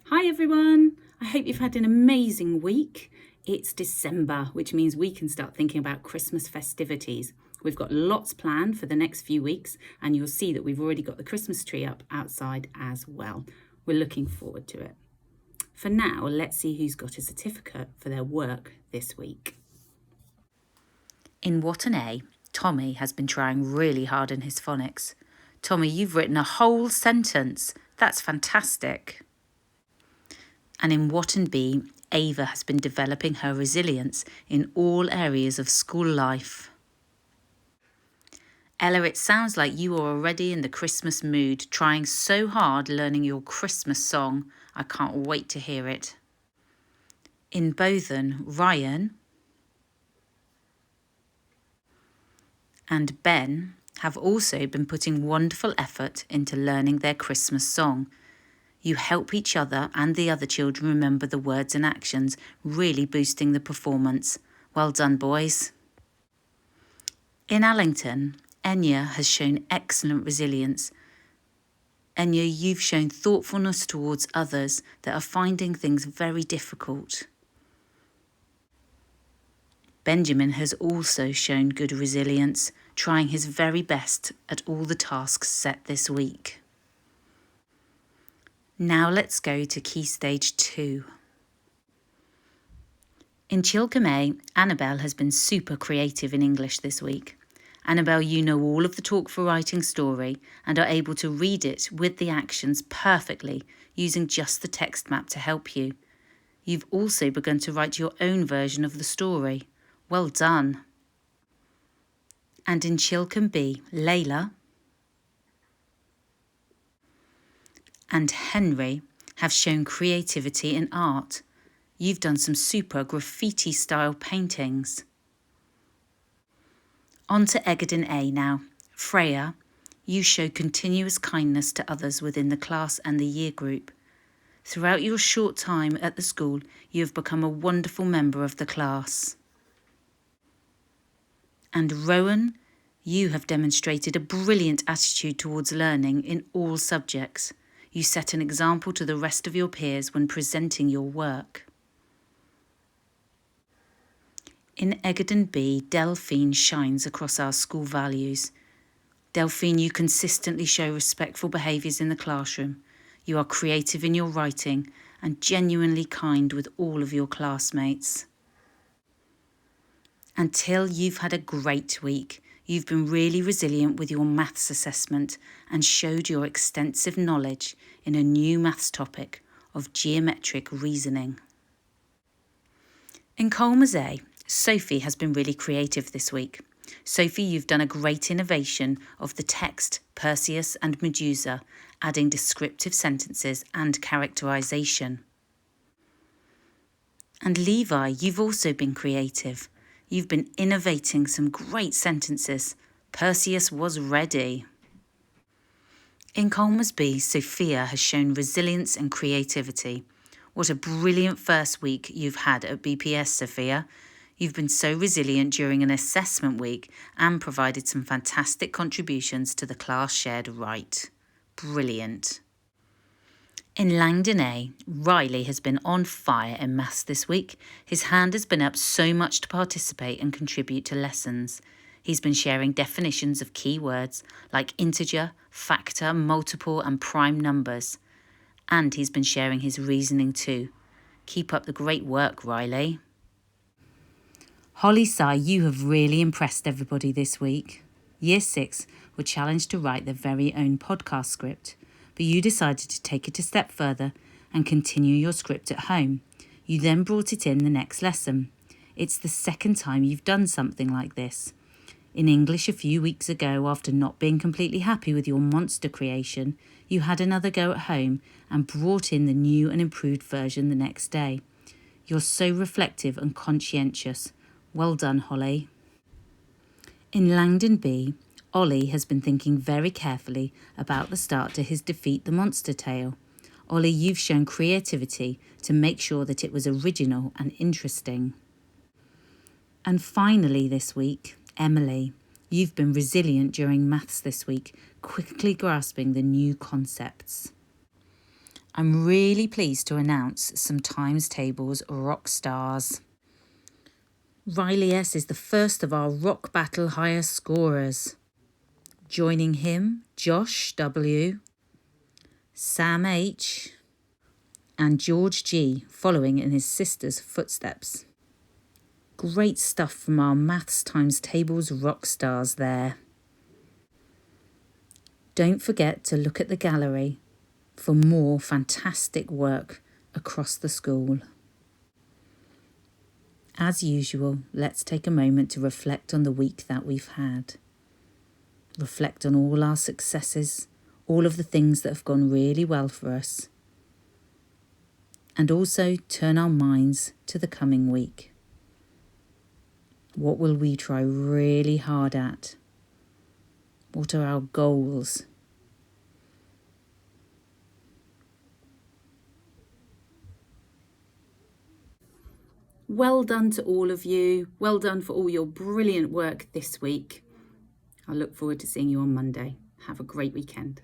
Hi everyone, I hope you've had an amazing week. It's December, which means we can start thinking about Christmas festivities. We've got lots planned for the next few weeks, and you'll see that we've already got the Christmas tree up outside as well. We're looking forward to it. For now, let's see who's got a certificate for their work this week. In What an A, Tommy has been trying really hard in his phonics. Tommy, you've written a whole sentence. That's fantastic. And in What and B, Ava has been developing her resilience in all areas of school life. Ella, it sounds like you are already in the Christmas mood, trying so hard learning your Christmas song. I can't wait to hear it. In Bothen, Ryan and Ben have also been putting wonderful effort into learning their Christmas song. You help each other and the other children remember the words and actions, really boosting the performance. Well done, boys. In Allington, Enya has shown excellent resilience. Enya, you've shown thoughtfulness towards others that are finding things very difficult. Benjamin has also shown good resilience, trying his very best at all the tasks set this week. Now let's go to Key Stage 2. In Chilcombe A, Annabelle has been super creative in English this week. Annabelle, you know all of the Talk for Writing story and are able to read it with the actions perfectly using just the text map to help you. You've also begun to write your own version of the story. Well done. And in Chilcombe B, Layla and Henry have shown creativity in art. You've done some super graffiti-style paintings. On to Egerton A now. Freya, you show continuous kindness to others within the class and the year group. Throughout your short time at the school, you have become a wonderful member of the class. And Rowan, you have demonstrated a brilliant attitude towards learning in all subjects. You set an example to the rest of your peers when presenting your work. In Egerton B, Delphine shines across our school values. Delphine, you consistently show respectful behaviours in the classroom. You are creative in your writing and genuinely kind with all of your classmates. Until you've had a great week. You've been really resilient with your maths assessment and showed your extensive knowledge in a new maths topic of geometric reasoning. In Colmers A, Sophie has been really creative this week. Sophie, you've done a great innovation of the text Perseus and Medusa, adding descriptive sentences and characterisation. And Levi, you've also been creative. You've been innovating some great sentences. Perseus was ready. In Colmers B, Sophia has shown resilience and creativity. What a brilliant first week you've had at BPS, Sophia. You've been so resilient during an assessment week and provided some fantastic contributions to the class shared right. Brilliant. In Langdon A, Riley has been on fire in maths this week. His hand has been up so much to participate and contribute to lessons. He's been sharing definitions of key words like integer, factor, multiple and prime numbers. And he's been sharing his reasoning too. Keep up the great work, Riley. Holly Sai, you have really impressed everybody this week. Year 6 were challenged to write their very own podcast script, but you decided to take it a step further and continue your script at home. You then brought it in the next lesson. It's the second time you've done something like this. In English a few weeks ago, after not being completely happy with your monster creation, you had another go at home and brought in the new and improved version the next day. You're so reflective and conscientious. Well done, Holly. In Langdon B, Ollie has been thinking very carefully about the start to his Defeat the Monster tale. Ollie, you've shown creativity to make sure that it was original and interesting. And finally this week, Emily, you've been resilient during maths this week, quickly grasping the new concepts. I'm really pleased to announce some times tables rock stars. Riley S is the first of our Rock Battle higher scorers. Joining him, Josh W, Sam H, and George G, following in his sister's footsteps. Great stuff from our Maths Times Tables rock stars there. Don't forget to look at the gallery for more fantastic work across the school. As usual, let's take a moment to reflect on the week that we've had. Reflect on all our successes, all of the things that have gone really well for us. And also turn our minds to the coming week. What will we try really hard at? What are our goals? Well done to all of you. Well done for all your brilliant work this week. I look forward to seeing you on Monday. Have a great weekend.